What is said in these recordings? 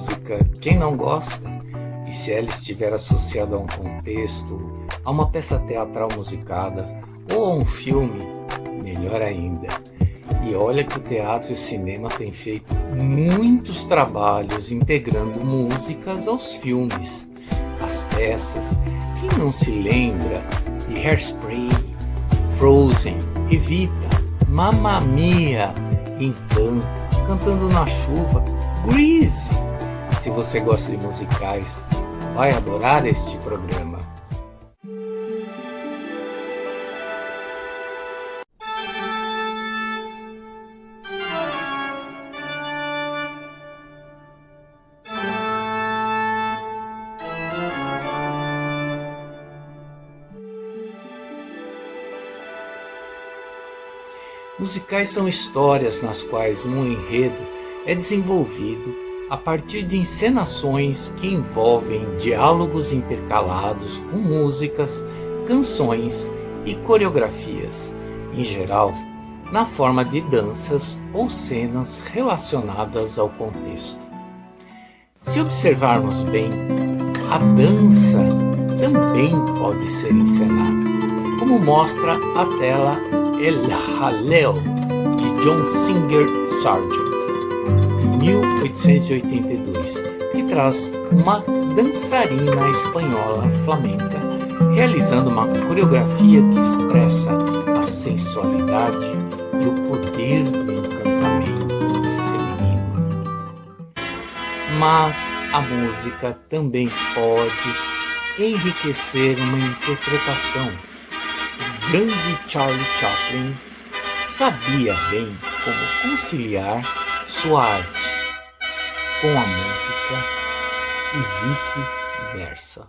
música, quem não gosta? E se ela estiver associada a um contexto, a uma peça teatral musicada ou a um filme, melhor ainda. E olha que o teatro e o cinema têm feito muitos trabalhos integrando músicas aos filmes, às peças. Quem não se lembra de Hairspray, Frozen, Evita, Mamma Mia, Encanto, Cantando na Chuva, Grease. Se você gosta de musicais, vai adorar este programa. Musicais são histórias nas quais um enredo é desenvolvido a partir de encenações que envolvem diálogos intercalados com músicas, canções e coreografias, em geral, na forma de danças ou cenas relacionadas ao contexto. Se observarmos bem, a dança também pode ser encenada, como mostra a tela El Jaleo, de John Singer Sargent, de 1882, que traz uma dançarina espanhola flamenca, realizando uma coreografia que expressa a sensualidade e o poder do encantamento feminino. Mas a música também pode enriquecer uma interpretação. O grande Charlie Chaplin sabia bem como conciliar sua arte com a música e vice-versa.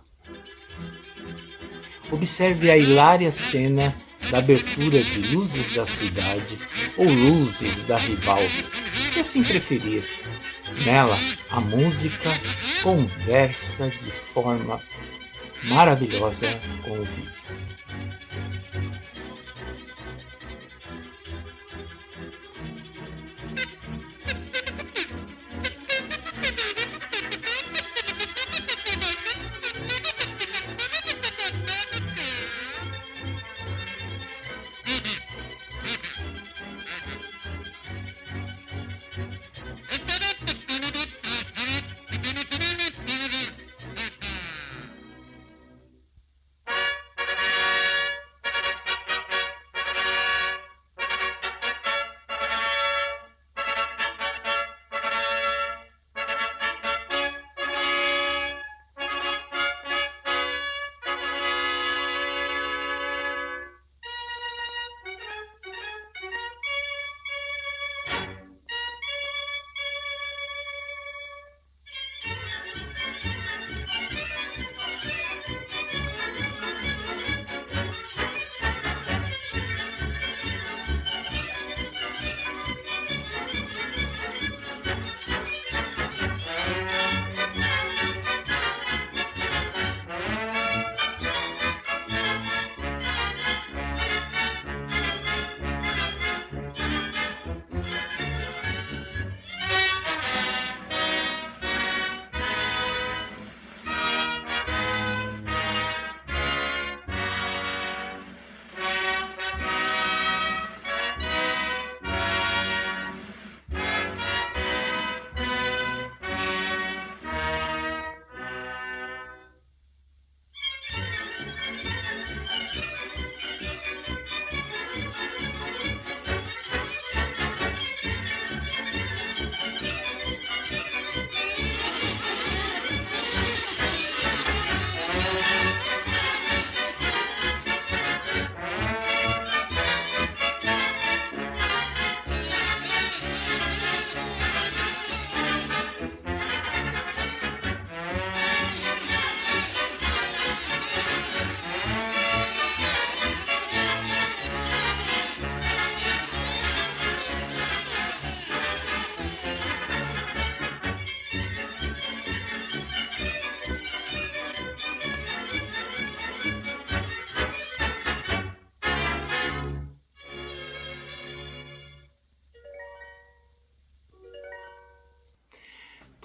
Observe a hilária cena da abertura de Luzes da Cidade ou Luzes da Ribalta, se assim preferir. Nela, a música conversa de forma maravilhosa com o vídeo.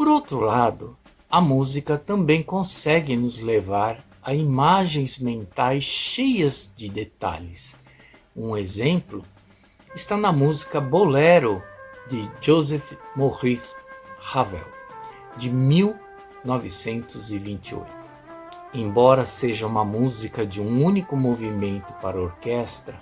Por outro lado, a música também consegue nos levar a imagens mentais cheias de detalhes. Um exemplo está na música Bolero, de Joseph Maurice Ravel, de 1928. Embora seja uma música de um único movimento para orquestra,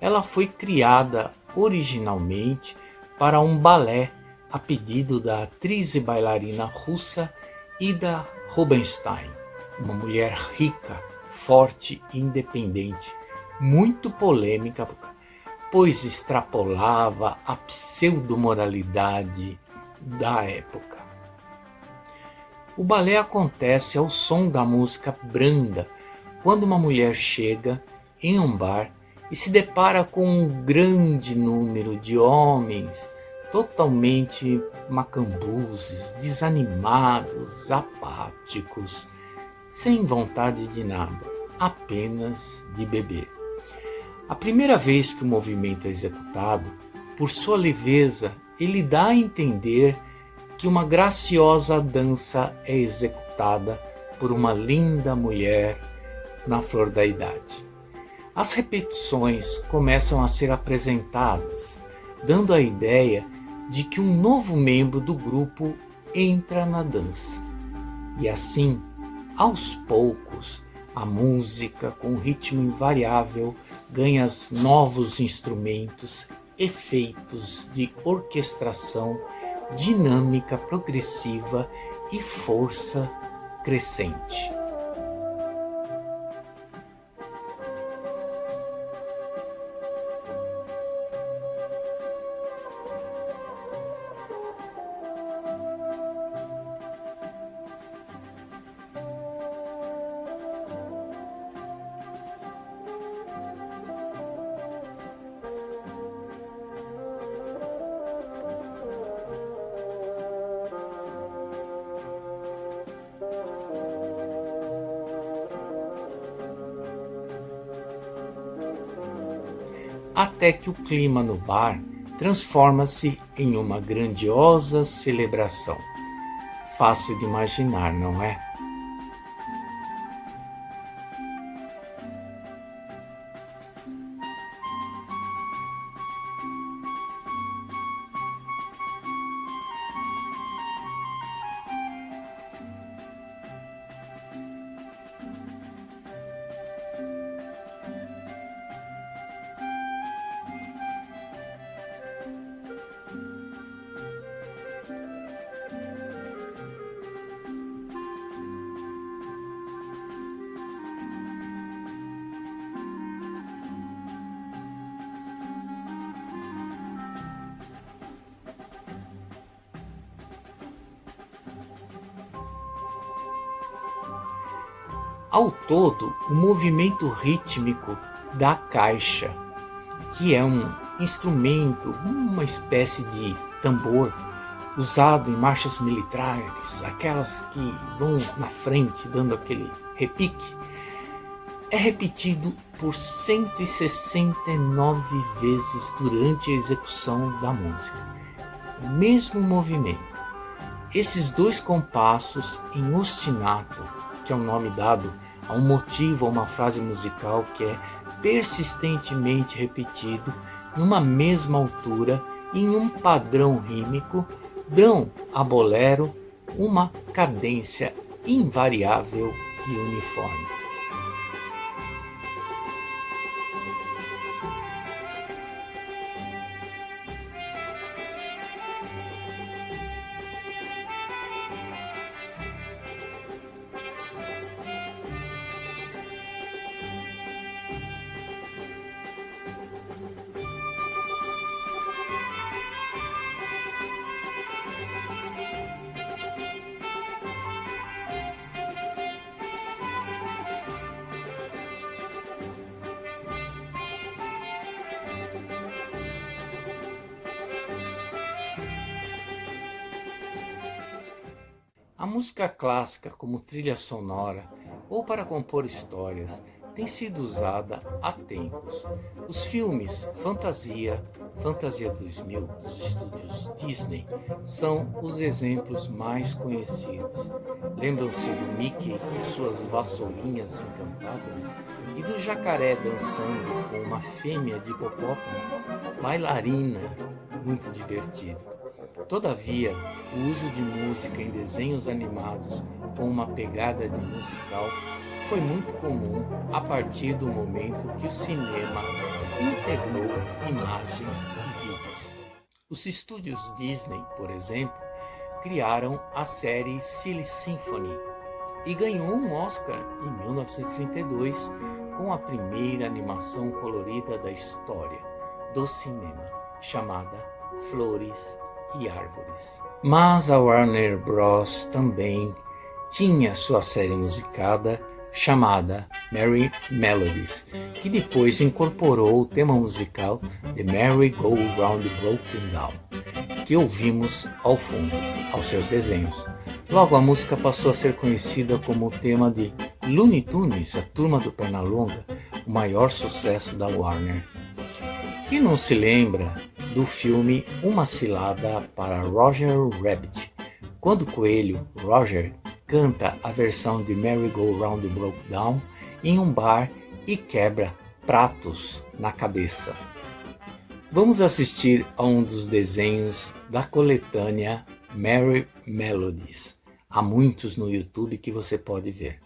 ela foi criada originalmente para um balé a pedido da atriz e bailarina russa Ida Rubinstein, uma mulher rica, forte e independente, muito polêmica, pois extrapolava a pseudo-moralidade da época. O balé acontece ao som da música branda, quando uma mulher chega em um bar e se depara com um grande número de homens totalmente macambuzes, desanimados, apáticos, sem vontade de nada, apenas de beber. A primeira vez que o movimento é executado, por sua leveza, ele dá a entender que uma graciosa dança é executada por uma linda mulher na flor da idade. As repetições começam a ser apresentadas, dando a ideia de que um novo membro do grupo entra na dança. E assim, aos poucos, a música, com ritmo invariável, ganha novos instrumentos, efeitos de orquestração, dinâmica progressiva e força crescente. Até que o clima no bar transforma-se em uma grandiosa celebração. Fácil de imaginar, não é? Ao todo, o movimento rítmico da caixa, que é um instrumento, uma espécie de tambor, usado em marchas militares, aquelas que vão na frente dando aquele repique, é repetido por 169 vezes durante a execução da música. O mesmo movimento. Esses dois compassos em ostinato, que é o nome dado a um motivo ou uma frase musical que é persistentemente repetido numa mesma altura em um padrão rímico, dão a bolero uma cadência invariável e uniforme. A música clássica como trilha sonora ou para compor histórias tem sido usada há tempos. Os filmes fantasia, Fantasia 2000 dos estúdios Disney são os exemplos mais conhecidos. Lembram-se do Mickey e suas vassourinhas encantadas? E do jacaré dançando com uma fêmea de hipopótamo? Bailarina, muito divertido. Todavia, o uso de música em desenhos animados com uma pegada de musical foi muito comum a partir do momento que o cinema integrou imagens e vídeos. Os estúdios Disney, por exemplo, criaram a série Silly Symphony e ganhou um Oscar em 1932 com a primeira animação colorida da história do cinema, chamada Flores e Árvores. Mas a Warner Bros. Também tinha sua série musicada chamada Merry Melodies, que depois incorporou o tema musical The Merry Go Round Broken Down, que ouvimos ao fundo, aos seus desenhos. Logo, a música passou a ser conhecida como o tema de Looney Tunes, a Turma do Pernalonga, o maior sucesso da Warner. Quem não se lembra do filme Uma Cilada para Roger Rabbit, quando o coelho Roger canta a versão de Merry Go Round the Broke Down em um bar e quebra pratos na cabeça. Vamos assistir a um dos desenhos da coletânea Merry Melodies. Há muitos no YouTube que você pode ver.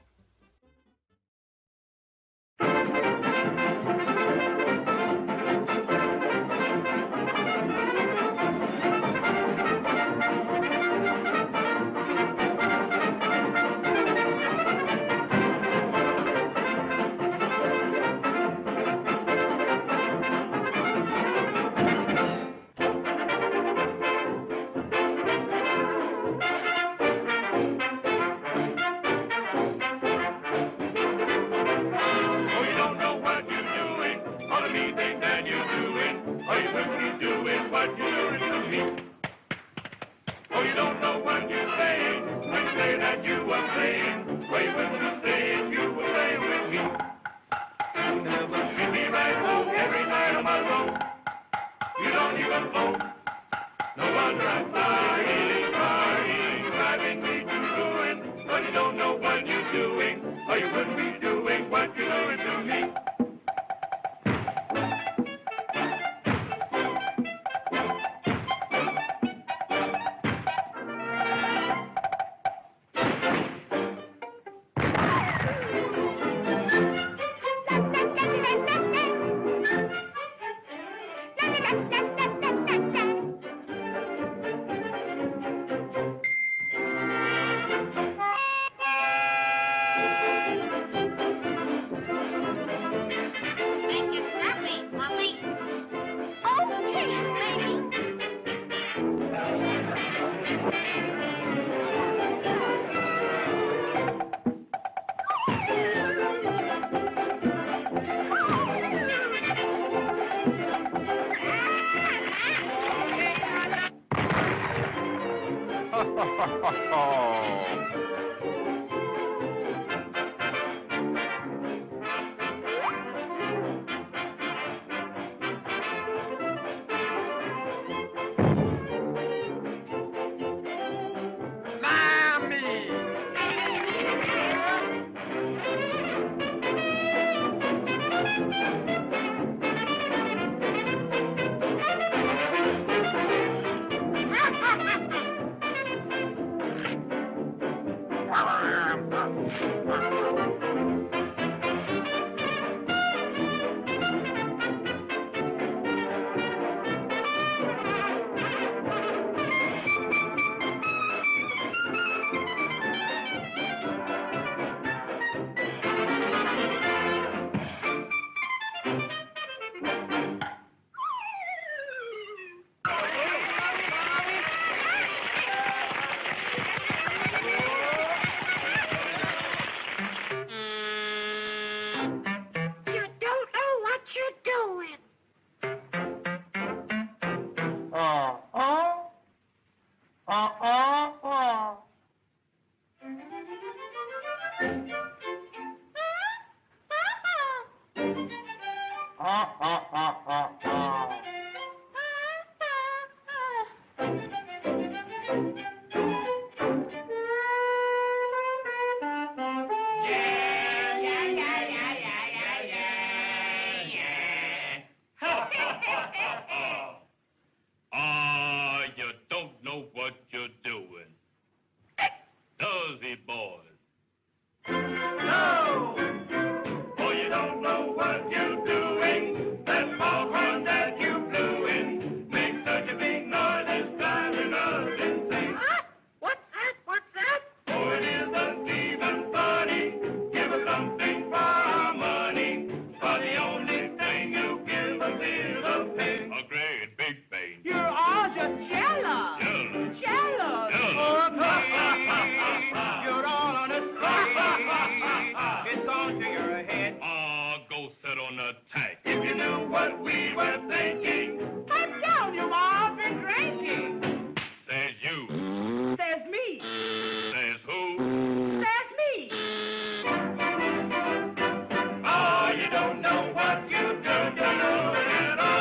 You don't know what you're doing. Does he, boys? No! Oh, you don't know what you're doing. That foghorn that you flew in makes such a big noise, it's driving us insane. What's that? What's that? Oh, it isn't even funny. Give us something for our money. For the only thing you give us is a pain. A great big pain. You're all just jealous. Jealous. Jealous. Jealous. You're all on a spree. It's gone to your head. Oh, go sit on the tank. If you knew what we were thinking, Pipe down, you've all been drinking. says you, Says me. says who? Says me. Oh, you don't know what you do to know it all.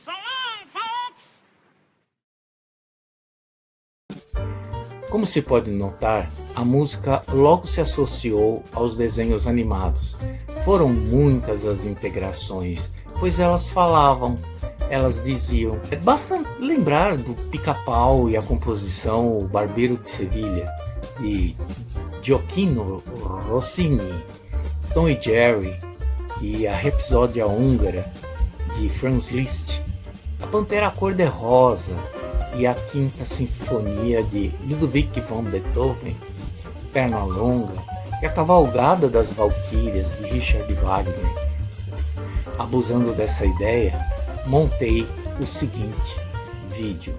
So long, folks. Como se pode notar, a música logo se associou aos desenhos animados. Foram muitas as integrações, pois elas falavam, elas diziam. Basta lembrar do Pica-Pau e a composição O Barbeiro de Sevilha, de Gioacchino Rossini, Tom e Jerry e a Rapsódia Húngara, de Franz Liszt, a Pantera Cor-de-Rosa e a Quinta Sinfonia de Ludwig van Beethoven, Pernalonga e a Cavalgada das Valquírias de Richard Wagner. Abusando dessa ideia, montei o seguinte vídeo.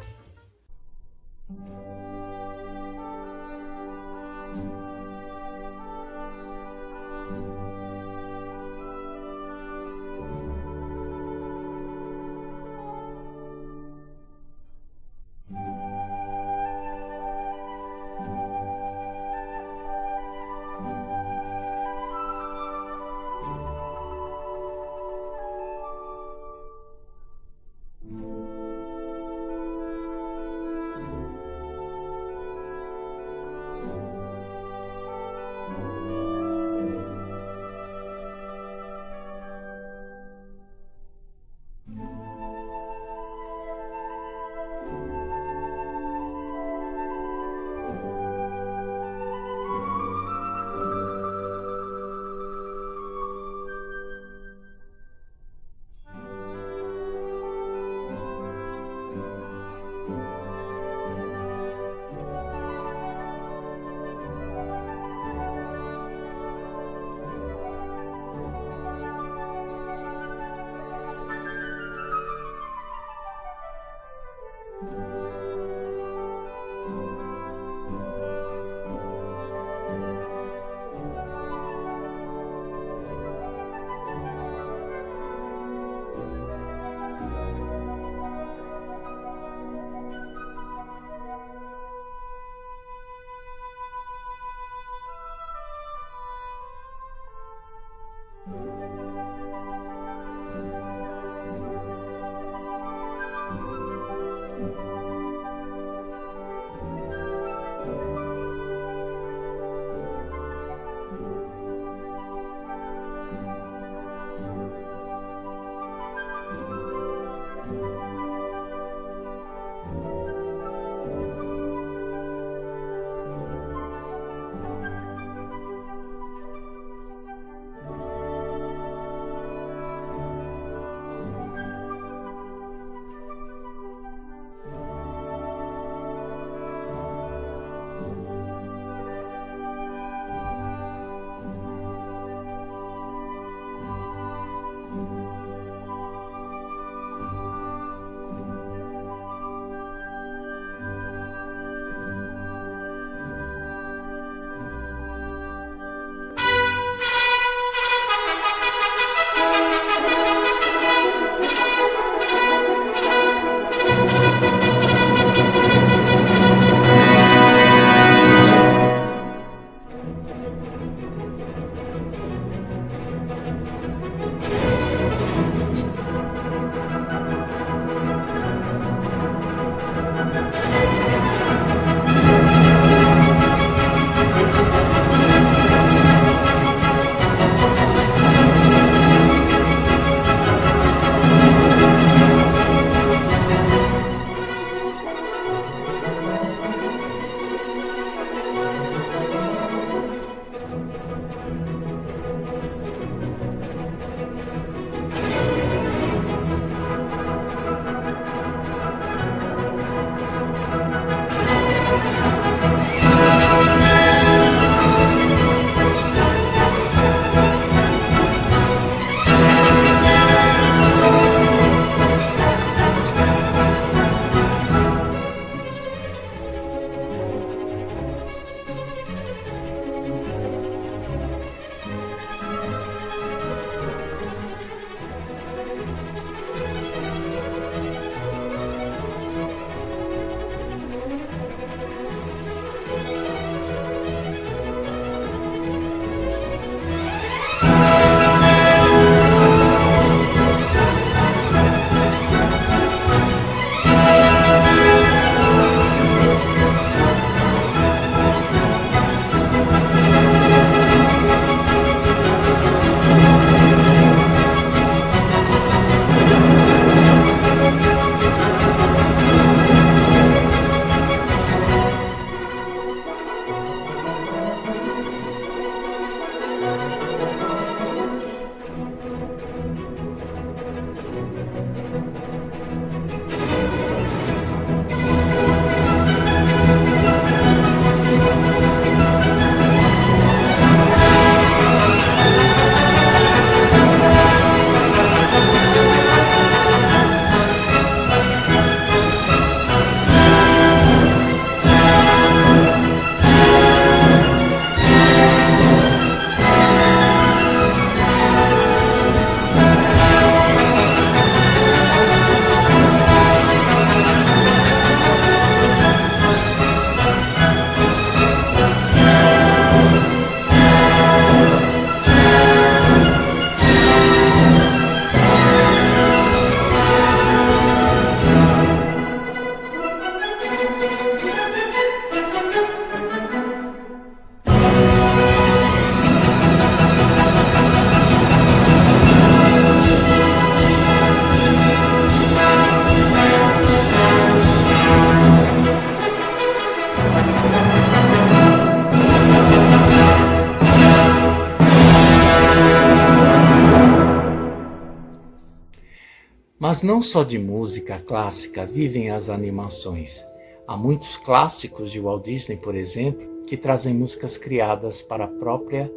Mas não só de música clássica vivem as animações. Há muitos clássicos de Walt Disney, por exemplo, que trazem músicas criadas para a própria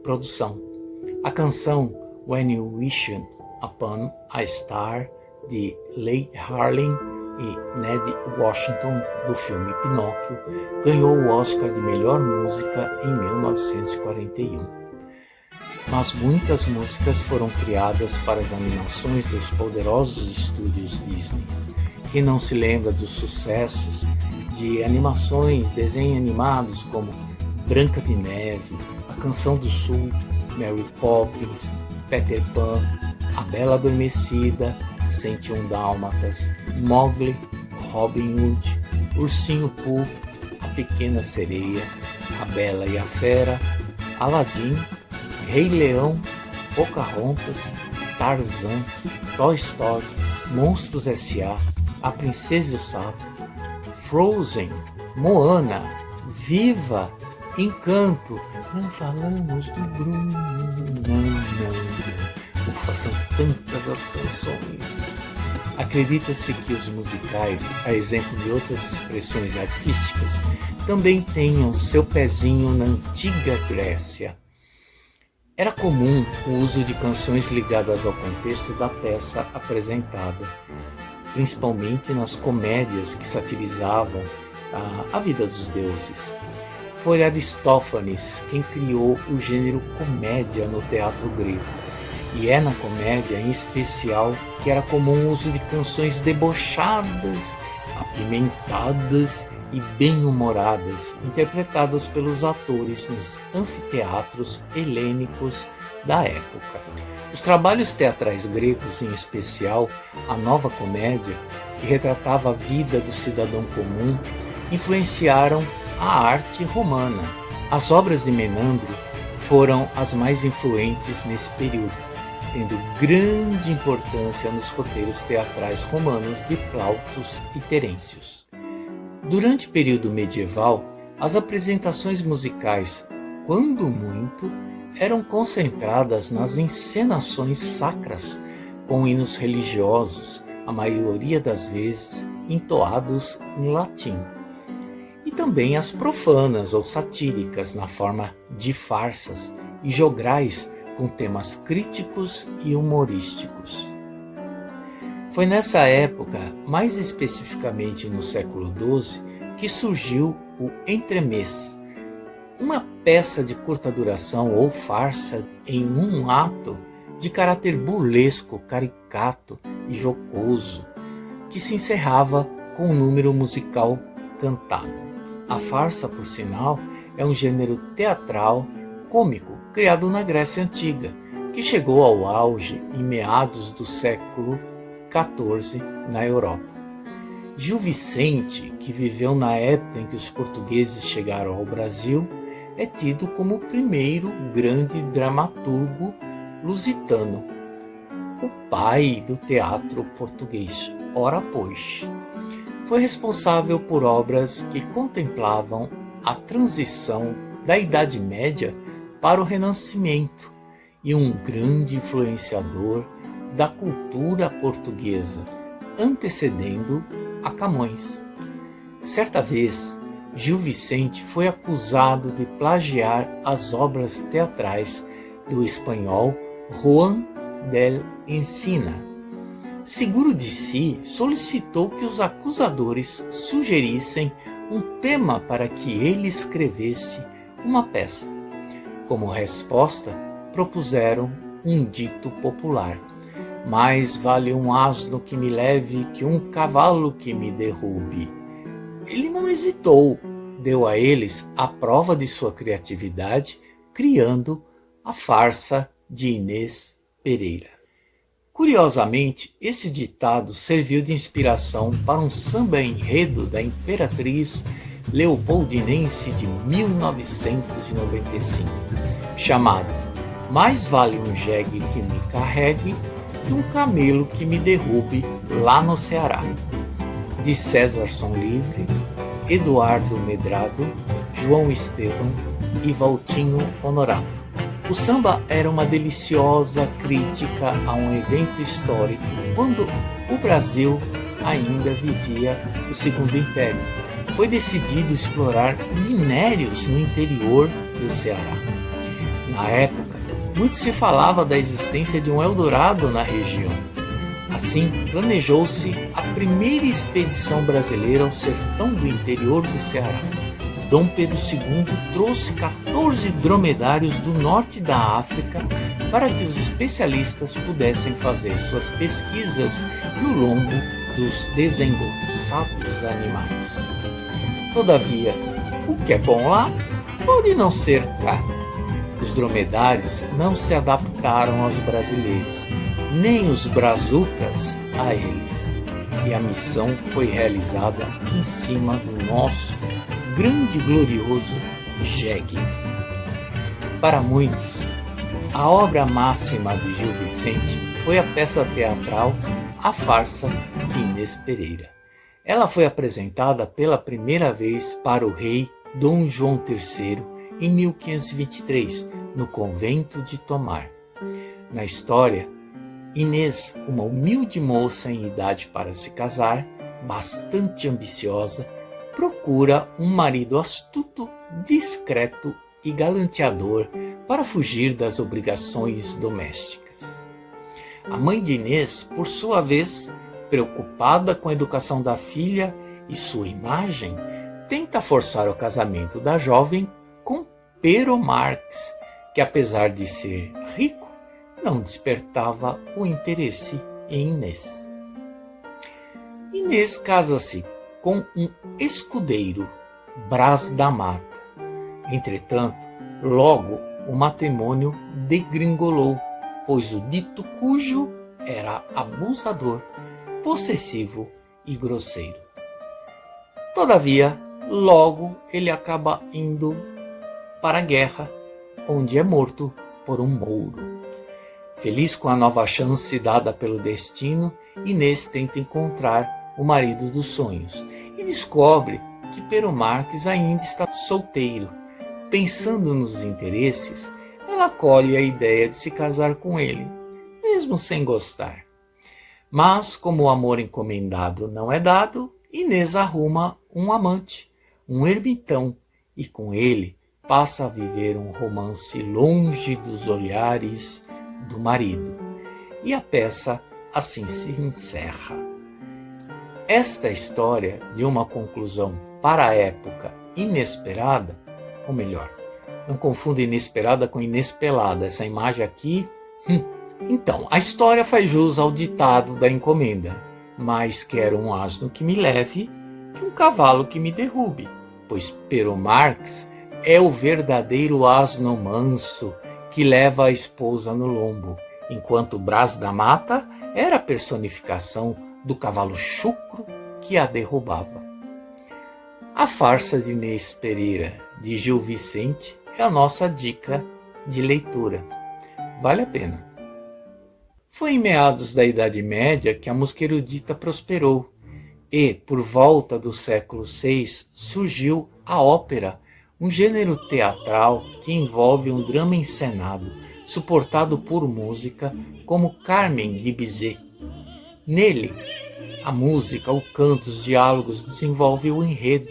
produção. A canção When You Wish Upon a Star, de Leigh Harling e Ned Washington, do filme Pinóquio, ganhou o Oscar de Melhor Música em 1941. Mas muitas músicas foram criadas para as animações dos poderosos estúdios Disney. Quem não se lembra dos sucessos de animações, desenhos animados como Branca de Neve, A Canção do Sul, Mary Poppins, Peter Pan, A Bela Adormecida, 101 Dálmatas, Mowgli, Robin Hood, Ursinho Pooh, A Pequena Sereia, A Bela e a Fera, Aladdin, Rei Leão, Pocahontas, Tarzan, Toy Story, Monstros S.A., A Princesa e o Sapo, Frozen, Moana, Viva, Encanto. Não falamos do Bruno, não. Ufa, são tantas as canções. Acredita-se que os musicais, a exemplo de outras expressões artísticas, também tenham seu pezinho na antiga Grécia. Era comum o uso de canções ligadas ao contexto da peça apresentada, principalmente nas comédias que satirizavam a vida dos deuses. Foi Aristófanes quem criou o gênero comédia no teatro grego, e é na comédia em especial que era comum o uso de canções debochadas, apimentadas e bem-humoradas, interpretadas pelos atores nos anfiteatros helênicos da época. Os trabalhos teatrais gregos, em especial a Nova Comédia, que retratava a vida do cidadão comum, influenciaram a arte romana. As obras de Menandro foram as mais influentes nesse período, tendo grande importância nos roteiros teatrais romanos de Plautus e Terêncios. Durante o período medieval, as apresentações musicais, quando muito, eram concentradas nas encenações sacras, com hinos religiosos, a maioria das vezes entoados em latim, e também as profanas ou satíricas, na forma de farsas e jograis com temas críticos e humorísticos. Foi nessa época, mais especificamente no século XII, que surgiu o entremés, uma peça de curta duração ou farsa em um ato de caráter burlesco, caricato e jocoso, que se encerrava com um número musical cantado. A farsa, por sinal, é um gênero teatral cômico criado na Grécia Antiga, que chegou ao auge em meados do século XIV na Europa. Gil Vicente, que viveu na época em que os portugueses chegaram ao Brasil, é tido como o primeiro grande dramaturgo lusitano, o pai do teatro português. Ora pois, foi responsável por obras que contemplavam a transição da Idade Média para o Renascimento e um grande influenciador da cultura portuguesa, antecedendo a Camões. Certa vez, Gil Vicente foi acusado de plagiar as obras teatrais do espanhol Juan del Encina. Seguro de si, solicitou que os acusadores sugerissem um tema para que ele escrevesse uma peça. Como resposta, propuseram um dito popular: mais vale um asno que me leve que um cavalo que me derrube. Ele não hesitou, deu a eles a prova de sua criatividade, criando a farsa de Inês Pereira. Curiosamente, este ditado serviu de inspiração para um samba-enredo da Imperatriz Leopoldinense de 1995, chamado Mais vale um jegue que me carregue que um camelo que me derrube lá no Ceará, de César Som Livre, Eduardo Medrado, João Estevam e Valtinho Honorato. O samba era uma deliciosa crítica a um evento histórico quando o Brasil ainda vivia o Segundo Império. Foi decidido explorar minérios no interior do Ceará. Na época, muito se falava da existência de um Eldorado na região. Assim, planejou-se a primeira expedição brasileira ao sertão do interior do Ceará. Dom Pedro II trouxe 14 dromedários do norte da África para que os especialistas pudessem fazer suas pesquisas no lombo dos desengonçados animais. Todavia, o que é bom lá pode não ser cá. Os dromedários não se adaptaram aos brasileiros, nem os brazucas a eles. E a missão foi realizada em cima do nosso grande e glorioso jegue. Para muitos, a obra máxima de Gil Vicente foi a peça teatral A Farsa de Inês Pereira. Ela foi apresentada pela primeira vez para o rei Dom João III em 1523, no convento de Tomar. Na história, Inês, uma humilde moça em idade para se casar, bastante ambiciosa, procura um marido astuto, discreto e galanteador para fugir das obrigações domésticas. A mãe de Inês, por sua vez, preocupada com a educação da filha e sua imagem, tenta forçar o casamento da jovem com Pero Marx, que apesar de ser rico, não despertava o interesse em Inês. Inês casa-se com um escudeiro, Brás da Mata. Entretanto, logo o matrimônio degringolou, pois o dito cujo era abusador, possessivo e grosseiro. Todavia, logo ele acaba indo para a guerra, onde é morto por um mouro. Feliz com a nova chance dada pelo destino, Inês tenta encontrar o marido dos sonhos e descobre que Pero Marques ainda está solteiro. Pensando nos interesses, ela acolhe a ideia de se casar com ele, mesmo sem gostar. Mas, como o amor encomendado não é dado, Inês arruma um amante, um ermitão, e com ele passa a viver um romance longe dos olhares do marido. E a peça assim se encerra. Esta história de uma conclusão para a época inesperada, ou melhor, não confunda inesperada com inespelada, essa imagem aqui. Então, a história faz jus ao ditado da encomenda, mas quero um asno que me leve, que um cavalo que me derrube, pois Pero Marx é o verdadeiro asno manso que leva a esposa no lombo, enquanto Brás da Mata era a personificação do cavalo chucro que a derrubava. A Farsa de Inês Pereira, de Gil Vicente, é a nossa dica de leitura. Vale a pena. Foi em meados da Idade Média que a música erudita prosperou e, por volta do século VI, surgiu a ópera, um gênero teatral que envolve um drama encenado, suportado por música, como Carmen de Bizet. Nele, a música, o canto, os diálogos desenvolvem o enredo,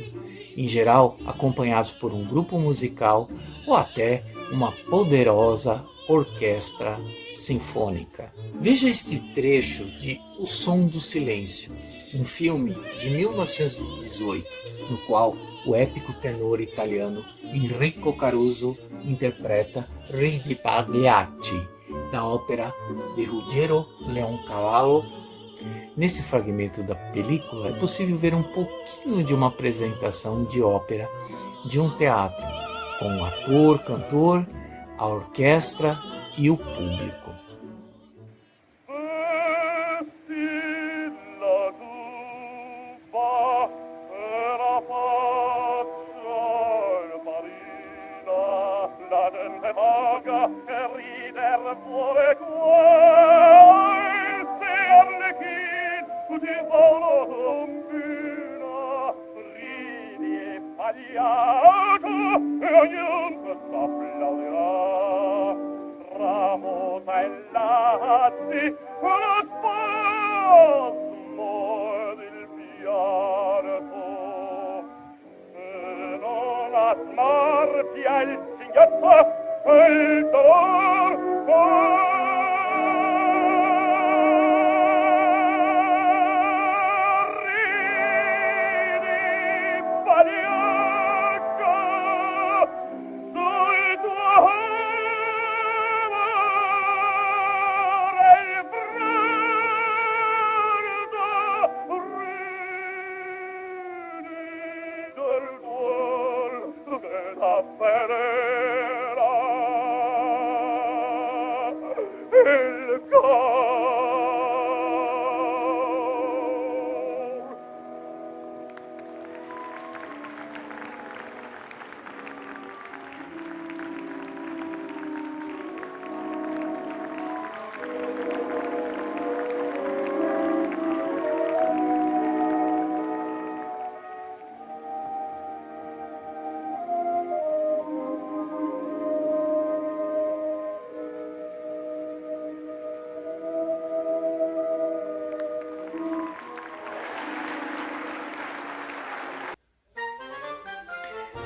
em geral acompanhados por um grupo musical ou até uma poderosa orquestra sinfônica. Veja este trecho de O Som do Silêncio, um filme de 1918, no qual o épico tenor italiano Enrico Caruso interpreta Ridi Pagliacci, da ópera de Ruggiero Leoncavallo. Nesse fragmento da película é possível ver um pouquinho de uma apresentação de ópera de um teatro, com o ator, cantor, a orquestra e o público. E ognuno t'applaudirà.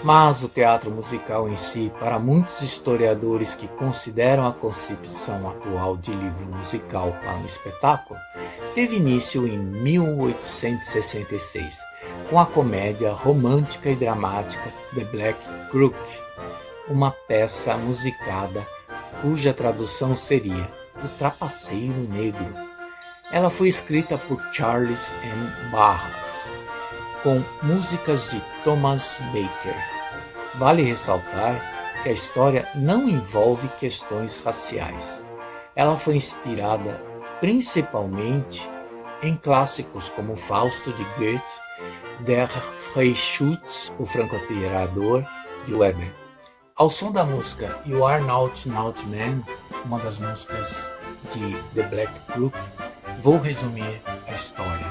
Mas o teatro musical em si, para muitos historiadores que consideram a concepção atual de livro musical para um espetáculo, teve início em 1866, com a comédia romântica e dramática The Black Crook, uma peça musicada cuja tradução seria O Trapaceiro Negro. Ela foi escrita por Charles M. Barras, com músicas de Thomas Baker. Vale ressaltar que a história não envolve questões raciais. Ela foi inspirada principalmente em clássicos como Fausto de Goethe, Der Freischütz, o franco-atirador, de Weber. Ao som da música You Are Not Man, uma das músicas de The Black Crook, vou resumir a história.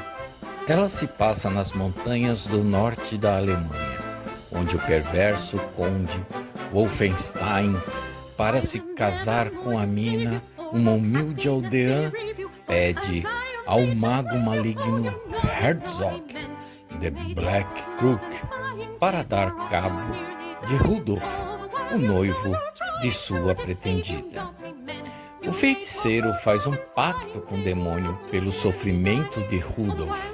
Ela se passa nas montanhas do norte da Alemanha, onde o perverso conde Wolfenstein, para se casar com a mina, uma humilde aldeã, pede ao mago maligno Herzog, The Black Crook, para dar cabo de Rudolf, o noivo de sua pretendida. O feiticeiro faz um pacto com o demônio pelo sofrimento de Rudolf.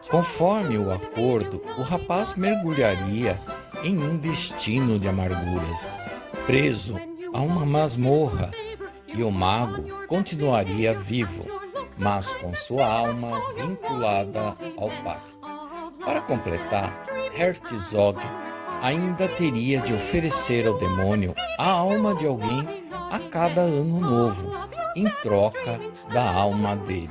Conforme o acordo, o rapaz mergulharia em um destino de amarguras, preso a uma masmorra, e o mago continuaria vivo, mas com sua alma vinculada ao pacto. Para completar, Herzog ainda teria de oferecer ao demônio a alma de alguém a cada ano novo, em troca da alma dele.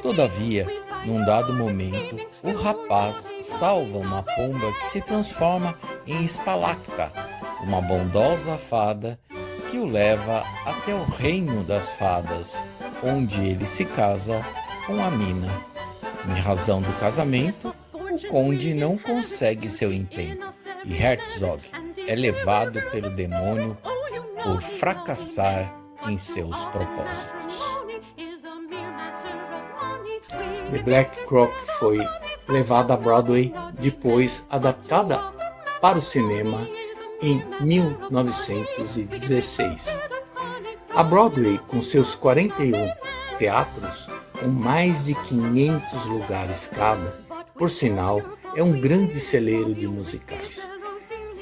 Todavia, num dado momento, o rapaz salva uma pomba que se transforma em Stalacta, uma bondosa fada que o leva até o reino das fadas, onde ele se casa com a mina. Em razão do casamento, o conde não consegue seu intento e Herzog é levado pelo demônio por fracassar em seus propósitos. The Black Crook foi levada a Broadway, depois adaptada para o cinema em 1916. A Broadway, com seus 41 teatros, com mais de 500 lugares cada, por sinal, é um grande celeiro de musicais.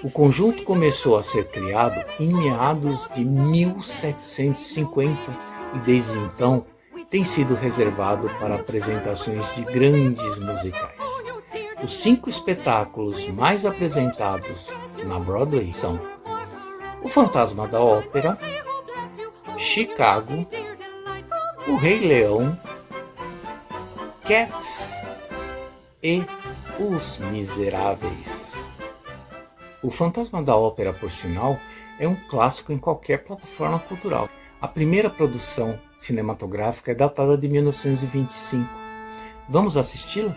O conjunto começou a ser criado em meados de 1750 e desde então tem sido reservado para apresentações de grandes musicais. Os 5 espetáculos mais apresentados na Broadway são O Fantasma da Ópera, Chicago, O Rei Leão, Cats e Os Miseráveis. O Fantasma da Ópera, por sinal, é um clássico em qualquer plataforma cultural. A primeira produção cinematográfica é datada de 1925. Vamos assisti-la?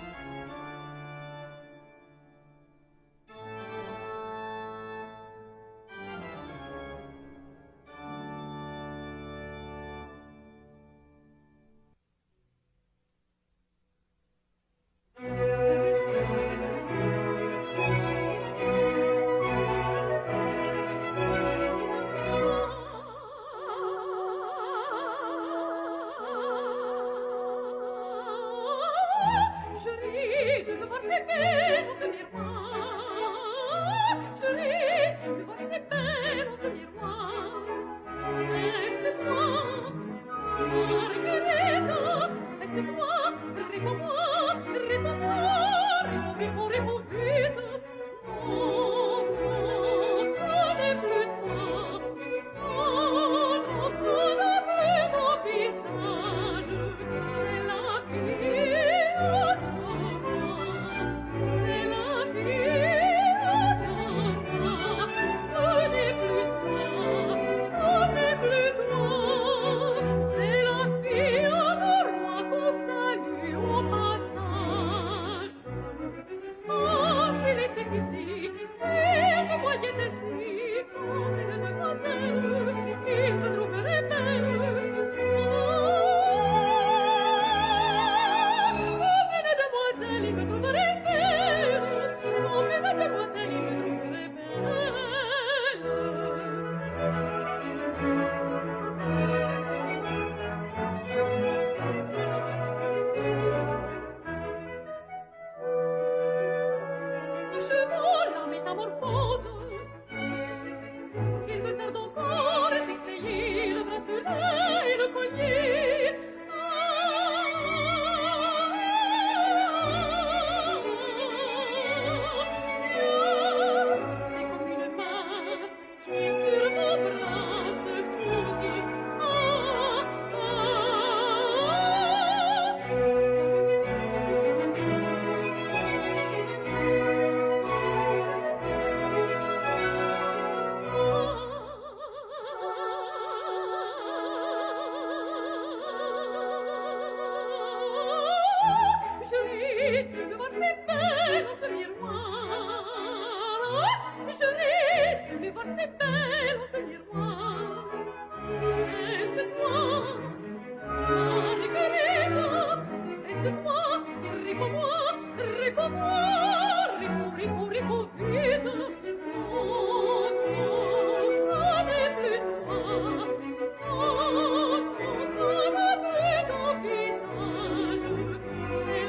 C'est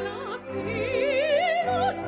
la fille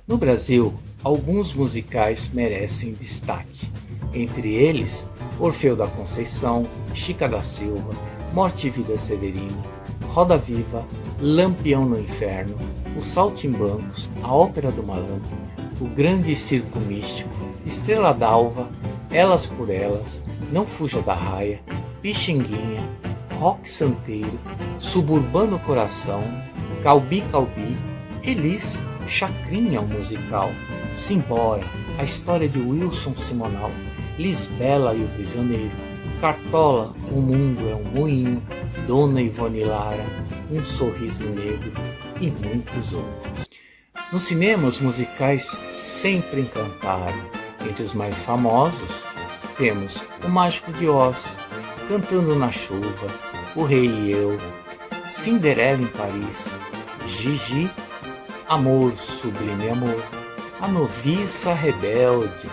No Brasil, alguns musicais merecem destaque. Entre eles, Orfeu da Conceição, Chica da Silva, Morte e Vida Severina, Roda Viva, Lampião no Inferno, Os Saltimbancos, A Ópera do Malandro, O Grande Circo Místico, Estrela d'Alva, Elas por Elas, Não Fuja da Raia, Pixinguinha, Rock Santeiro, Suburbano Coração, Calbi Calbi, Elis, Chacrinha o Musical, Simbora, A História de Wilson Simonal, Lisbela e o Prisioneiro, Cartola, O Mundo é um Moinho, Dona Ivone Lara, Um Sorriso Negro e muitos outros. No cinema, os musicais sempre encantaram. Entre os mais famosos, temos O Mágico de Oz, Cantando na Chuva, O Rei e Eu, Cinderela em Paris, Gigi, Amor, Sublime Amor, A Noviça Rebelde,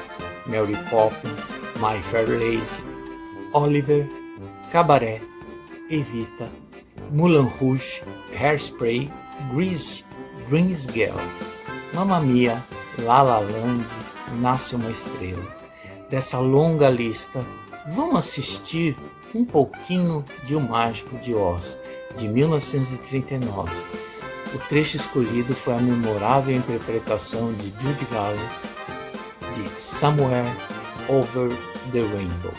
Mary Poppins, My Fair Lady, Oliver, Cabaré, Evita, Moulin Rouge, Hairspray, Grease, Greensgirl, Mamma Mia, La La Land, Nasce uma Estrela. Dessa longa lista, vamos assistir um pouquinho de O Mágico de Oz, de 1939. O trecho escolhido foi a memorável interpretação de Judy Garland de Somewhere Over the Rainbow.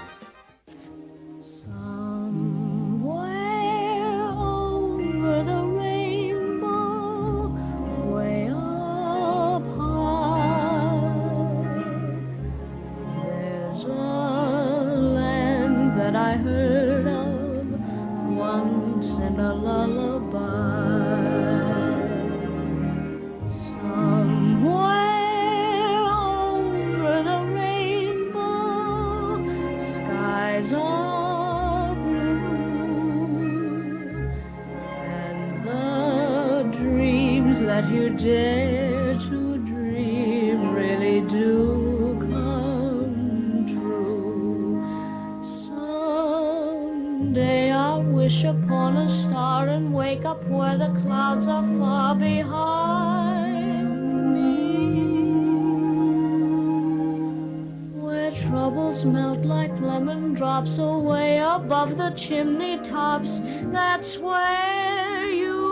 That you dare to dream really do come true. Someday I'll wish upon a star and wake up where the clouds are far behind me, where troubles melt like lemon drops away above the chimney tops. That's where you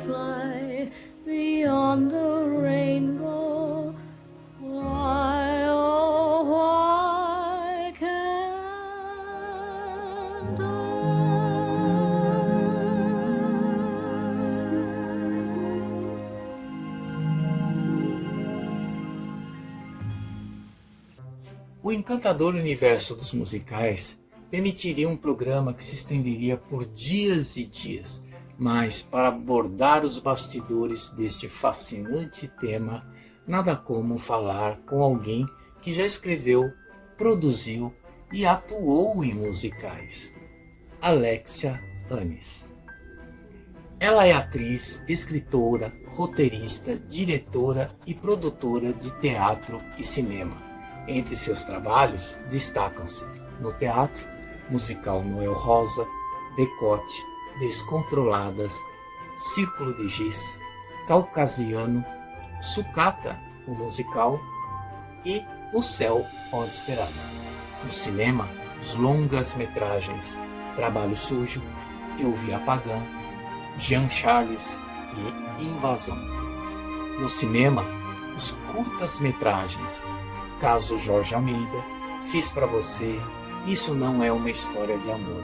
fly beyond the rainbow. Why, oh, why can't I? O encantador universo dos musicais permitiria um programa que se estenderia por dias e dias. Mas, para abordar os bastidores deste fascinante tema, nada como falar com alguém que já escreveu, produziu e atuou em musicais. Alexia Annis. Ela é atriz, escritora, roteirista, diretora e produtora de teatro e cinema. Entre seus trabalhos destacam-se, no teatro, musical Noel Rosa, Decote, Descontroladas, Círculo de Giz, Caucasiano, Sucata, o musical, e O Céu Pode Esperar. No cinema, os longas-metragens Trabalho Sujo, Eu Vi a Pagã, Jean Charles e Invasão. No cinema, os curtas-metragens Caso Jorge Almeida, Fiz Pra Você, Isso Não É Uma História de Amor.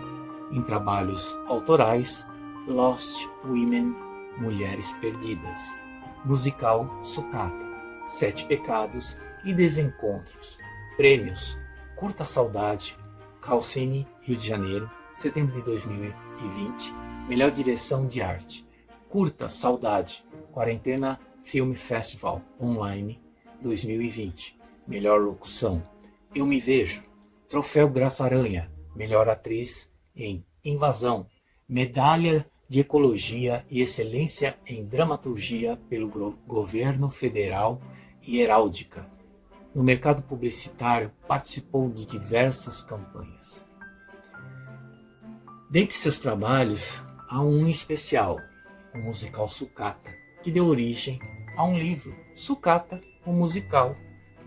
Em trabalhos autorais, Lost Women, Mulheres Perdidas. musical Sucata, Sete Pecados e Desencontros. Prêmios: Curta Saudade, Calcine, Rio de Janeiro, setembro de 2020. Melhor direção de arte: Curta Saudade, Quarentena Film Festival Online 2020. Melhor locução: Eu Me Vejo. Troféu Graça Aranha, melhor atriz em Invasão. Medalha de Ecologia e Excelência em Dramaturgia pelo Governo Federal e Heráldica. No mercado publicitário, participou de diversas campanhas. Dentre seus trabalhos, há um especial, o musical Sucata, que deu origem a um livro, Sucata, o musical,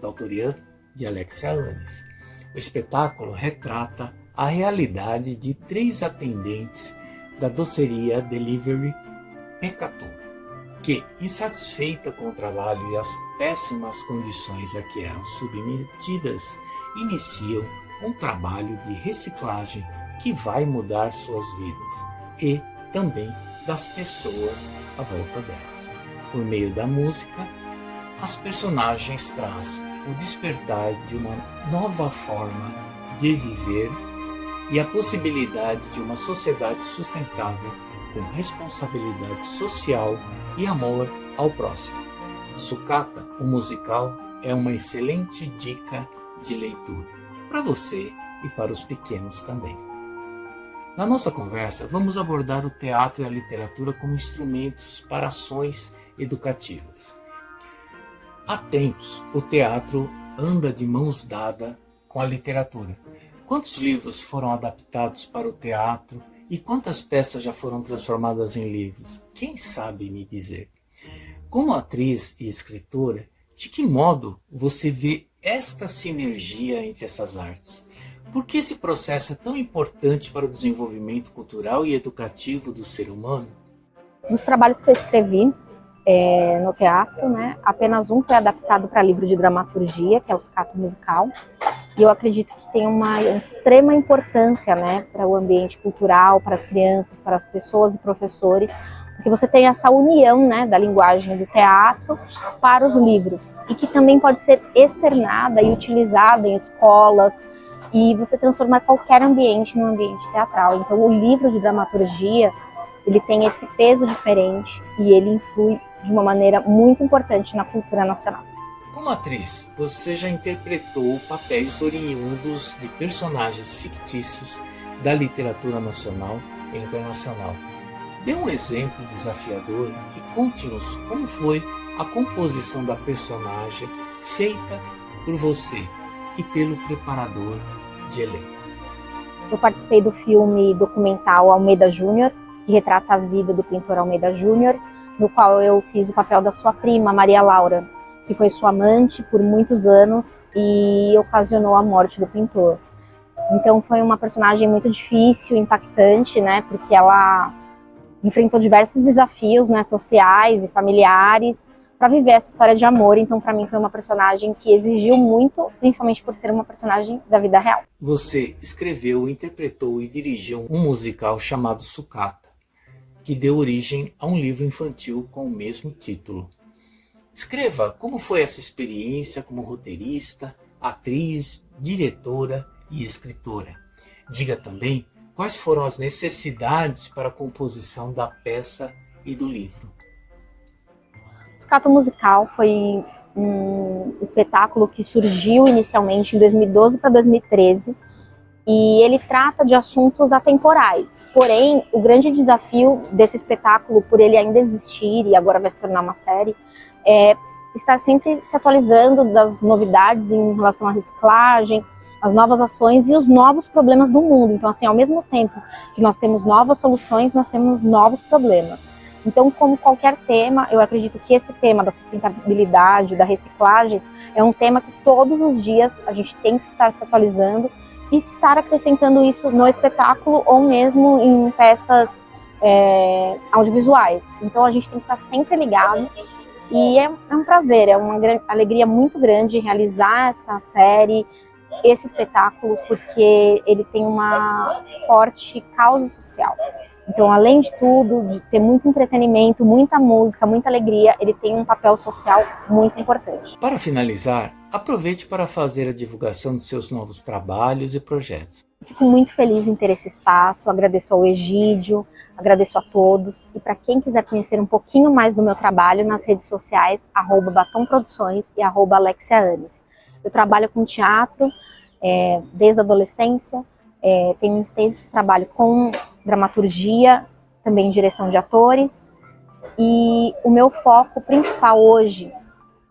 da autoria de Alexia Annes. O espetáculo retrata a realidade de 3 atendentes da doceria Delivery Pecatu, que, insatisfeita com o trabalho e as péssimas condições a que eram submetidas, iniciam um trabalho de reciclagem que vai mudar suas vidas e também das pessoas à volta delas. Por meio da música, as personagens trazem o despertar de uma nova forma de viver e a possibilidade de uma sociedade sustentável com responsabilidade social e amor ao próximo. Sucata, o musical, é uma excelente dica de leitura para você e para os pequenos também. Na nossa conversa, vamos abordar o teatro e a literatura como instrumentos para ações educativas. Há tempos, o teatro anda de mãos dadas com a literatura. Quantos livros foram adaptados para o teatro e quantas peças já foram transformadas em livros? Quem sabe me dizer? Como atriz e escritora, de que modo você vê esta sinergia entre essas artes? Por que esse processo é tão importante para o desenvolvimento cultural e educativo do ser humano? Dos trabalhos que eu escrevi no teatro, né, apenas um foi adaptado para livro de dramaturgia, que é o Sucata musical, e eu acredito que tem uma extrema importância, né, para o ambiente cultural, para as crianças, para as pessoas e professores, porque você tem essa união, né, da linguagem do teatro para os livros, e que também pode ser externada e utilizada em escolas, e você transformar qualquer ambiente num ambiente teatral. Então o livro de dramaturgia, ele tem esse peso diferente e ele influi de uma maneira muito importante na cultura nacional. Como atriz, você já interpretou papéis oriundos de personagens fictícios da literatura nacional e internacional. Dê um exemplo desafiador e conte-nos como foi a composição da personagem feita por você e pelo preparador de elenco. Eu participei do filme documental Almeida Júnior, que retrata a vida do pintor Almeida Júnior, no qual eu fiz o papel da sua prima, Maria Laura, que foi sua amante por muitos anos e ocasionou a morte do pintor. Então foi uma personagem muito difícil, impactante, né, porque ela enfrentou diversos desafios, né, sociais e familiares para viver essa história de amor. Então para mim foi uma personagem que exigiu muito, principalmente por ser uma personagem da vida real. Você escreveu, interpretou e dirigiu um musical chamado Sucata, que deu origem a um livro infantil com o mesmo título. Descreva como foi essa experiência como roteirista, atriz, diretora e escritora. Diga também quais foram as necessidades para a composição da peça e do livro. O Sucata musical foi um espetáculo que surgiu inicialmente em 2012 para 2013, e ele trata de assuntos atemporais. Porém, o grande desafio desse espetáculo, por ele ainda existir e agora vai se tornar uma série, é estar sempre se atualizando das novidades em relação à reciclagem, as novas ações e os novos problemas do mundo. Então, assim, ao mesmo tempo que nós temos novas soluções, nós temos novos problemas. Então, como qualquer tema, eu acredito que esse tema da sustentabilidade, da reciclagem, é um tema que todos os dias a gente tem que estar se atualizando e estar acrescentando isso no espetáculo ou mesmo em peças audiovisuais. Então a gente tem que estar sempre ligado e é um prazer, é uma alegria muito grande realizar essa série, esse espetáculo, porque ele tem uma forte causa social. Então, além de tudo, de ter muito entretenimento, muita música, muita alegria, ele tem um papel social muito importante. Para finalizar, aproveite para fazer a divulgação dos seus novos trabalhos e projetos. Fico muito feliz em ter esse espaço, agradeço ao Egídio, agradeço a todos. E para quem quiser conhecer um pouquinho mais do meu trabalho, nas redes sociais, @Batom Produções e @AlexiaAnes. Eu trabalho com teatro desde a adolescência, tenho um extenso trabalho com dramaturgia, também direção de atores. E o meu foco principal hoje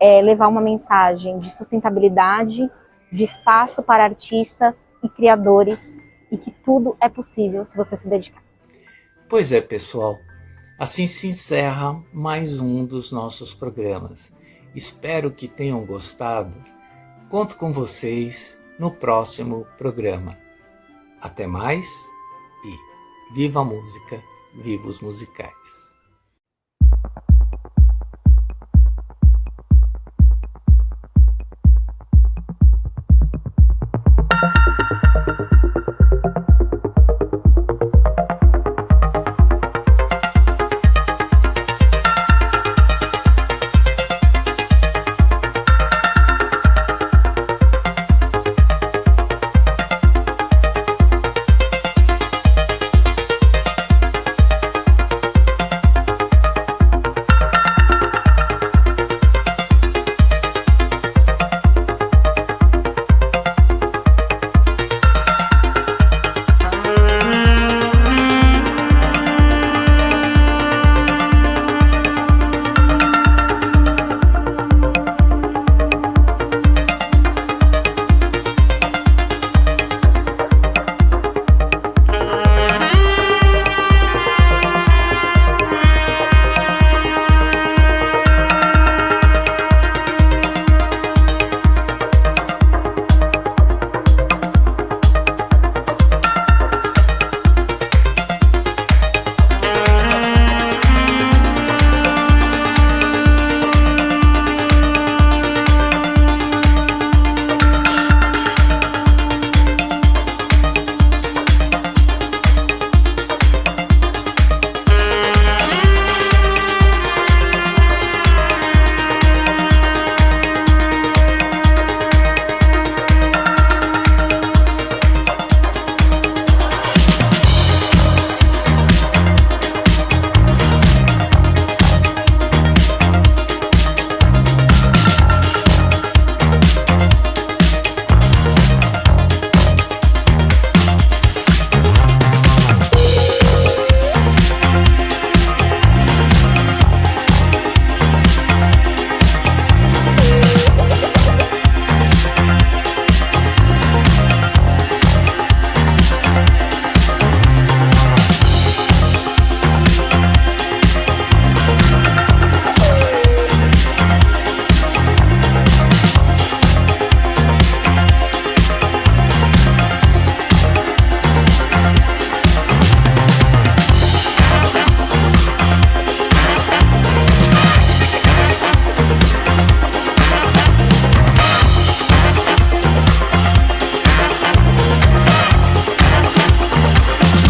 é levar uma mensagem de sustentabilidade, de espaço para artistas e criadores, e que tudo é possível se você se dedicar. Pois é, pessoal, assim se encerra mais um dos nossos programas. Espero que tenham gostado. Conto com vocês no próximo programa. Até mais e viva a música, viva os musicais!